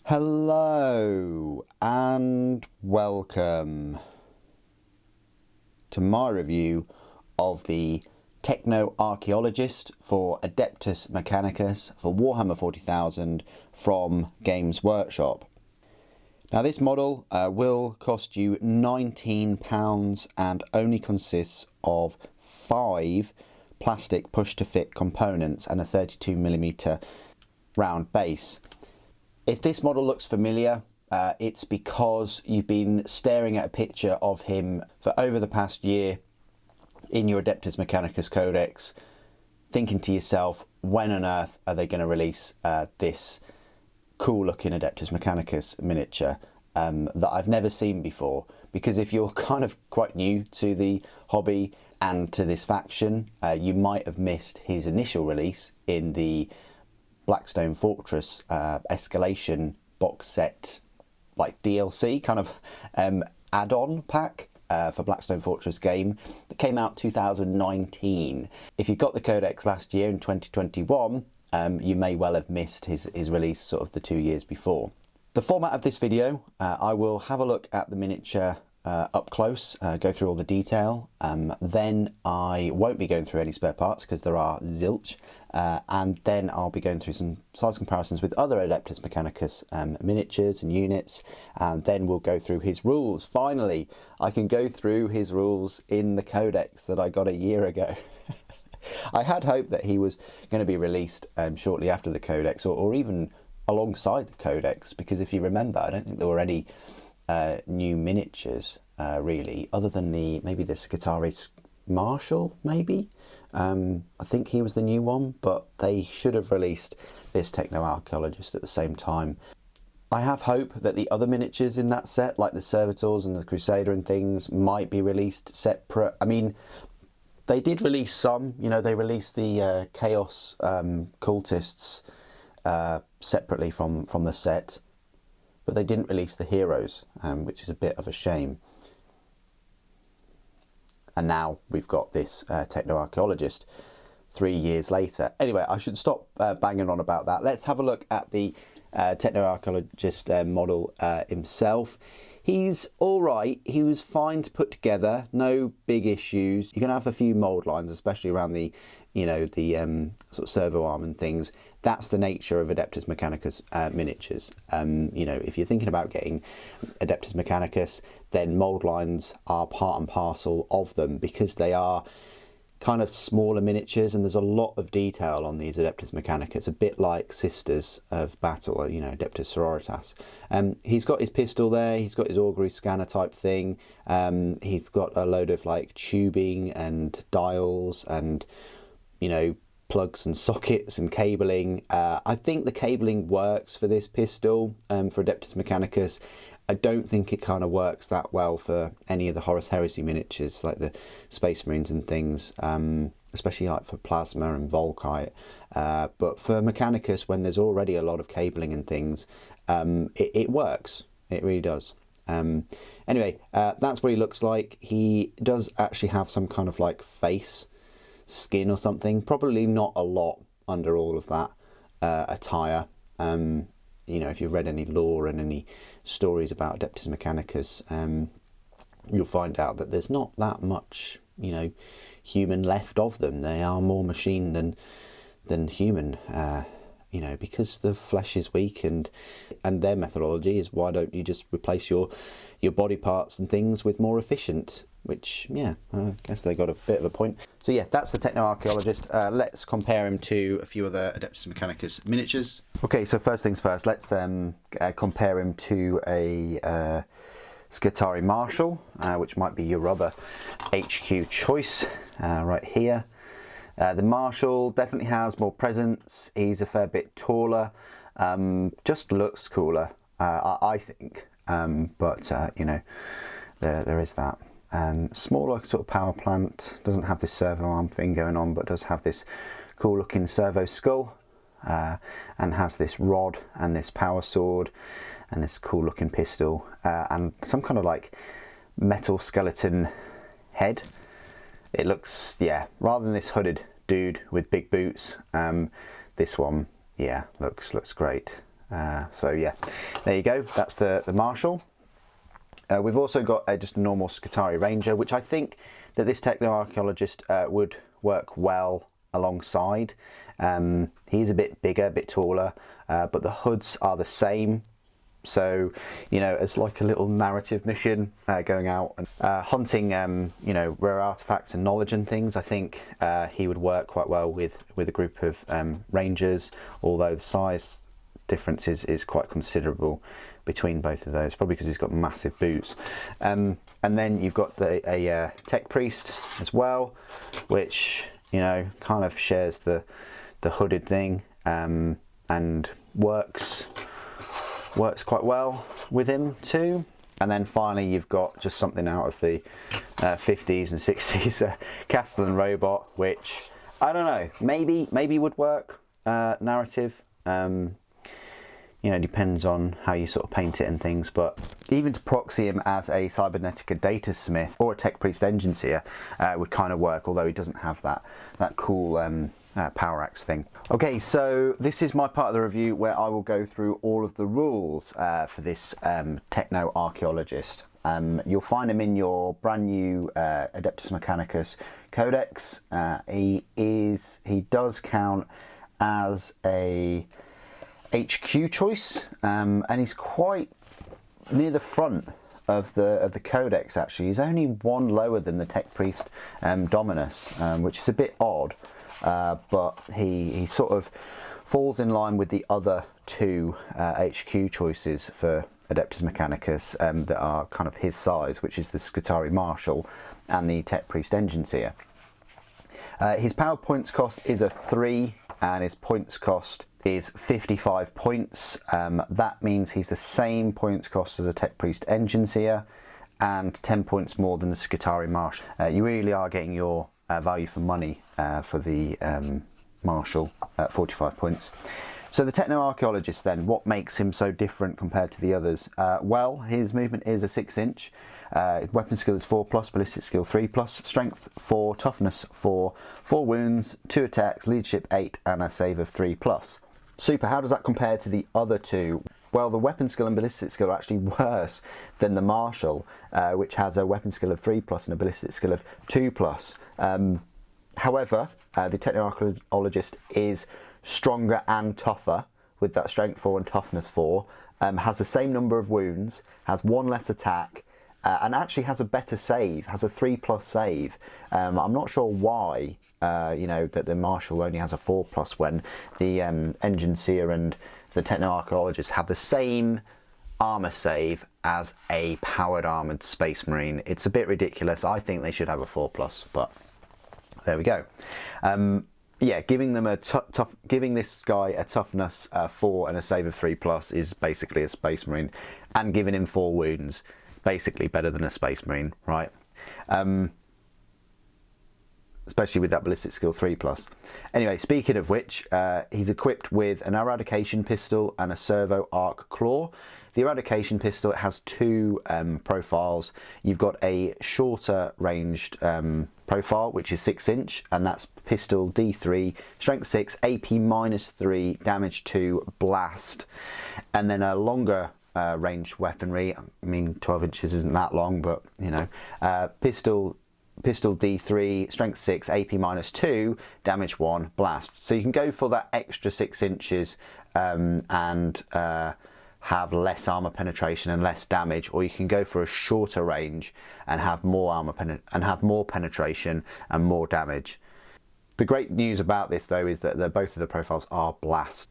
Hello and welcome to my review of the Technoarcheologist for Adeptus Mechanicus for Warhammer 40,000 from Games Workshop. Now this model will cost you £19 and only consists of 5 plastic push-to-fit components and a 32mm round base. If this model looks familiar, it's because you've been staring at a picture of him for over the past year in your Adeptus Mechanicus codex, thinking to yourself, when on earth are they going to release this cool looking Adeptus Mechanicus miniature that I've never seen before? Because if you're kind of quite new to the hobby and to this faction, you might have missed his initial release in the Blackstone Fortress escalation box set, like DLC kind of add-on pack for Blackstone Fortress game that came out 2019. If you got the codex last year in 2021, you may well have missed his release sort of the 2 years before. The format of this video, I will have a look at the miniature up close, go through all the detail, then I won't be going through any spare parts because there are zilch, and then I'll be going through some size comparisons with other Adeptus Mechanicus miniatures and units, and then we'll go through his rules. Finally, I can go through his rules in the codex that I got a year ago. I had hoped that he was going to be released shortly after the codex, or even alongside the codex, because if you remember, I don't think there were any new miniatures really, other than maybe the Skitaris Marshal, maybe. I think he was the new one, but they should have released this Technoarcheologist at the same time. I have hope that the other miniatures in that set, like the Servitors and the Crusader and things, might be released separate. I mean, they did release some, you know, they released the Chaos Cultists separately from the set, but they didn't release the heroes, which is a bit of a shame. And now we've got this Technoarcheologist 3 years later. Anyway, I should stop banging on about that. Let's have a look at the Technoarcheologist model himself. He's all right. He was fine to put together. No big issues. You're going to have a few mould lines, especially around the, you know, the sort of servo arm and things. That's the nature of Adeptus Mechanicus miniatures. You know, if you're thinking about getting Adeptus Mechanicus, then mould lines are part and parcel of them, because they are kind of smaller miniatures and there's a lot of detail on these Adeptus Mechanicus, a bit like Sisters of Battle, or, you know, Adeptus Sororitas. He's got his pistol there, he's got his augury scanner type thing, he's got a load of like tubing and dials and, you know, plugs and sockets and cabling. I think the cabling works for this pistol, for Adeptus Mechanicus. I don't think it kind of works that well for any of the Horus Heresy miniatures, like the Space Marines and things, especially like for Plasma and Volkite. But for Mechanicus, when there's already a lot of cabling and things, it works. It really does. Anyway, that's what he looks like. He does actually have some kind of like face skin or something, probably not a lot under all of that attire. You know, if you've read any lore and any stories about Adeptus Mechanicus, you'll find out that there's not that much, you know, human left of them. They are more machine than human, you know, because the flesh is weak, and their methodology is, why don't you just replace your body parts and things with more efficient, which, yeah, I guess they got a bit of a point. So yeah, that's the Technoarcheologist. Let's compare him to a few other Adeptus Mechanicus miniatures. Okay, so first things first, let's compare him to a Skitaris Marshal, which might be your other HQ choice, right here. The Marshal definitely has more presence. He's a fair bit taller, just looks cooler, I think, but you know, there is that. Smaller sort of power plant, doesn't have this servo arm thing going on, but does have this cool looking servo skull, and has this rod and this power sword and this cool looking pistol, and some kind of like metal skeleton head. It looks, yeah, rather than this hooded dude with big boots, this one, yeah, looks great. So yeah, there you go, that's the Marshal. We've also got just a normal Skitarii Ranger, which I think that this Technoarcheologist would work well alongside. He's a bit bigger, a bit taller, but the hoods are the same. So, you know, it's like a little narrative mission, going out and hunting, you know, rare artifacts and knowledge and things. I think he would work quite well with a group of Rangers, although the size difference is quite considerable between both of those, probably because he's got massive boots. And then you've got a Tech Priest as well, which, you know, kind of shares the hooded thing, and works quite well with him too. And then finally you've got just something out of the 50s and 60s, Castellan Robot, which I don't know, maybe would work narrative. You know, depends on how you sort of paint it and things, but even to proxy him as a Cybernetica Data Smith or a Tech Priest Enginseer would kind of work, although he doesn't have that cool power axe thing. Okay, so this is my part of the review where I will go through all of the rules for this Technoarcheologist. You'll find him in your brand new Adeptus Mechanicus Codex. He does count as a HQ choice, and he's quite near the front of the Codex. Actually, he's only one lower than the Tech Priest Dominus, which is a bit odd, but he sort of falls in line with the other two HQ choices for Adeptus Mechanicus that are kind of his size, which is the Skitarii Marshal and the Tech Priest Enginseer. His power points cost is a 3, and his points cost is 55 points. That means he's the same points cost as a Tech Priest Enginseer and 10 points more than the Skitarii Marshal. You really are getting your value for money for the Marshal at 45 points. So the Technoarcheologist then, what makes him so different compared to the others? Well, his movement is a 6-inch, weapon skill is 4+, ballistic skill 3+, strength 4, toughness 4, 4 wounds, 2 attacks, leadership 8, and a save of 3+. Super, how does that compare to the other two? Well, the weapon skill and ballistic skill are actually worse than the Marshal, which has a weapon skill of 3+ and a ballistic skill of 2+. However, the Technoarcheologist is stronger and tougher with that strength 4 and toughness 4, has the same number of wounds, has 1 less attack, and actually has a better save, has a 3+ save. I'm not sure why, you know, that the Marshal only has a 4+ when the Enginseer and the Technoarcheologist have the same armor save as a powered armored Space Marine. It's a bit ridiculous. I think they should have a 4+, but there we go. Yeah, giving them giving this guy a toughness 4 and a save of 3+ is basically a Space Marine, and giving him 4 wounds, basically better than a Space Marine, right? Especially with that ballistic skill 3+. Anyway, speaking of which, he's equipped with an eradication pistol and a servo arc claw. The eradication pistol, it has 2 profiles. You've got a shorter ranged profile, which is 6-inch, and that's pistol D3, strength 6, AP -3, damage 2, blast. And then a longer ranged weaponry, I mean 12 inches isn't that long, but you know, pistol D3, strength 6, AP -2, damage 1, blast. So you can go for that extra 6 inches and have less armor penetration and less damage, or you can go for a shorter range and have more armor more penetration and more damage. The great news about this though is that both of the profiles are blast.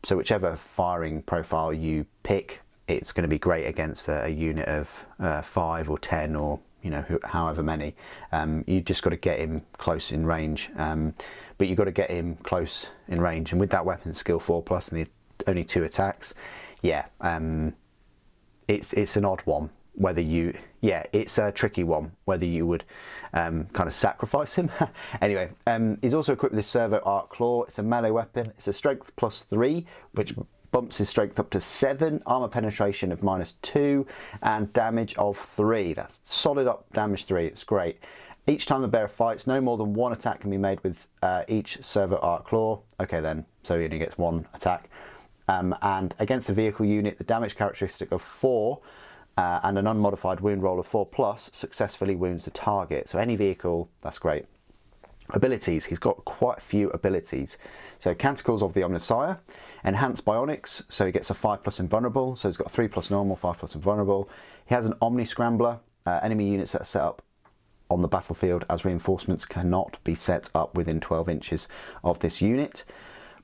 So whichever firing profile you pick, it's going to be great against a unit of 5 or 10 or, you know, however many. You just got to get him close in range, but you've got to get him close in range, and with that weapon skill 4+ and the only 2 attacks, yeah, it's an odd one. Whether you, yeah, it's a tricky one whether you would kind of sacrifice him. Anyway, he's also equipped with this servo arc claw. It's a melee weapon. It's a strength +3, which bumps his strength up to 7, armor penetration of -2, and damage of 3. That's solid up damage 3. It's great. Each time the bearer fights, no more than 1 attack can be made with each servo arc claw. Okay then, so he only gets 1 attack. and against a vehicle unit, the damage characteristic of 4 and an unmodified wound roll of 4+ successfully wounds the target. So any vehicle, that's great. Abilities, he's got quite a few abilities. So Canticles of the Enginseer, Enhanced Bionics, so he gets a 5+ invulnerable, so he's got 3+ normal, 5+ invulnerable. He has an Omni Scrambler, enemy units that are set up on the battlefield as reinforcements cannot be set up within 12 inches of this unit.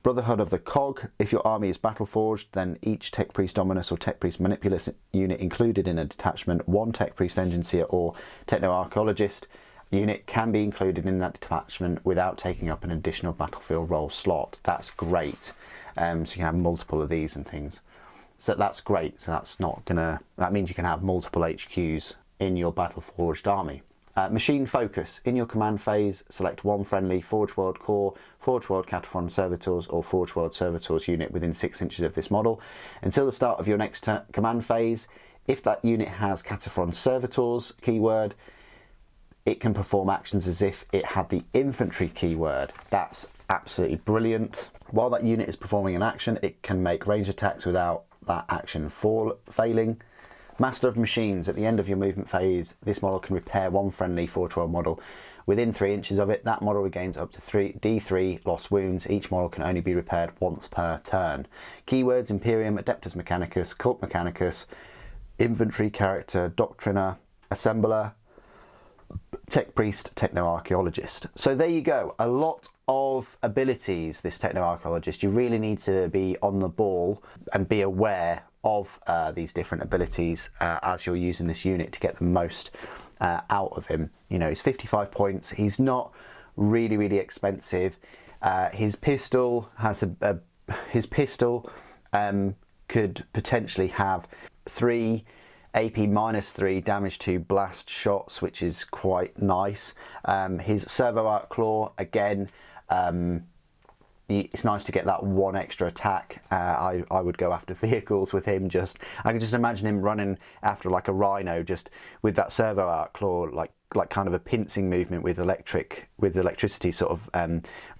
Brotherhood of the Cog, if your army is battle forged, then each Tech Priest Dominus or Tech Priest Manipulus unit included in a detachment, 1 Tech Priest Enginseer or Technoarcheologist unit can be included in that detachment without taking up an additional battlefield role slot. That's great. So you can have multiple of these and things. So that's great. So that means you can have multiple HQs in your battle forged army. Machine focus. In your command phase, select 1 friendly Forge World Core, Forge World Cataphron Servitors or Forge World Servitors unit within 6 inches of this model. Until the start of your next command phase, if that unit has Cataphron Servitors keyword, it can perform actions as if it had the infantry keyword. That's absolutely brilliant. While that unit is performing an action, it can make range attacks without that action failing. Master of Machines. At the end of your movement phase, this model can repair 1 friendly Forge World model within 3 inches of it. That model regains up to D3 lost wounds. Each model can only be repaired once per turn. Keywords: Imperium, Adeptus Mechanicus, Cult Mechanicus, Infantry Character, Doctriner, Assembler, Tech Priest, Technoarcheologist. So there you go, a lot of abilities, this Technoarcheologist. You really need to be on the ball and be aware of these different abilities as you're using this unit to get the most out of him. You know, he's 55 points, he's not really expensive. His pistol has could potentially have 3 AP -3 damage to blast shots, which is quite nice. His Servo Arc Claw, again, it's nice to get that 1 extra attack. I would go after vehicles with him. I can just imagine him running after like a rhino, just with that Servo Arc Claw, like kind of a pincing movement with electricity sort of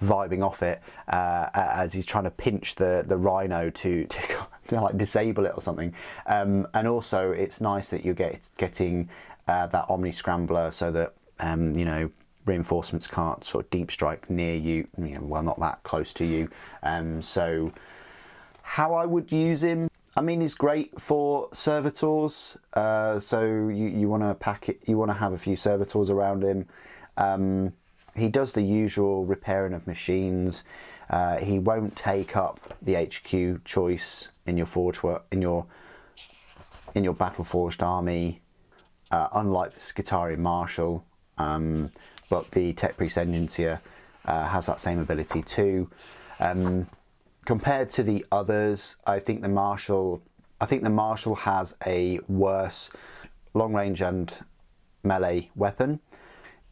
vibing off it as he's trying to pinch the rhino to like disable it or something. And also it's nice that you're getting that Omni Scrambler so that you know, reinforcements can't sort of deep strike near you, well, not that close to you. So how I would use him, I mean, he's great for servitors. So you want to pack it, you want to have a few servitors around him. He does the usual repairing of machines. He won't take up the HQ choice in your battle forged army, unlike the Skitarian Marshal. But the Tech Priest Enginseer has that same ability too. Compared to the others, I think the Marshal has a worse long range and melee weapon,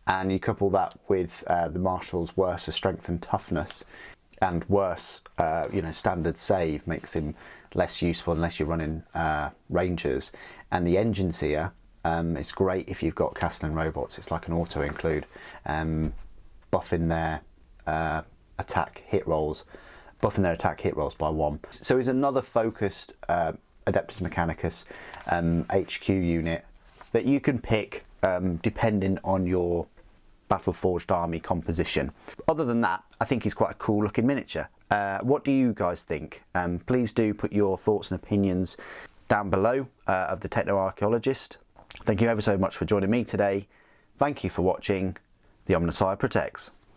and you couple that with the Marshal's worse strength and toughness, and worse standard save makes him less useful unless you're running rangers. And the Enginseer, it's great if you've got Castellan robots. It's like an auto include, buffing their attack hit rolls by 1. So he's another focused Adeptus Mechanicus HQ unit that you can pick depending on your battle forged army composition. Other than that, I think he's quite a cool looking miniature. What do you guys think? Please do put your thoughts and opinions down below of the Technoarcheologist. Thank you ever so much for joining me today. Thank you for watching. The Enginseer protects.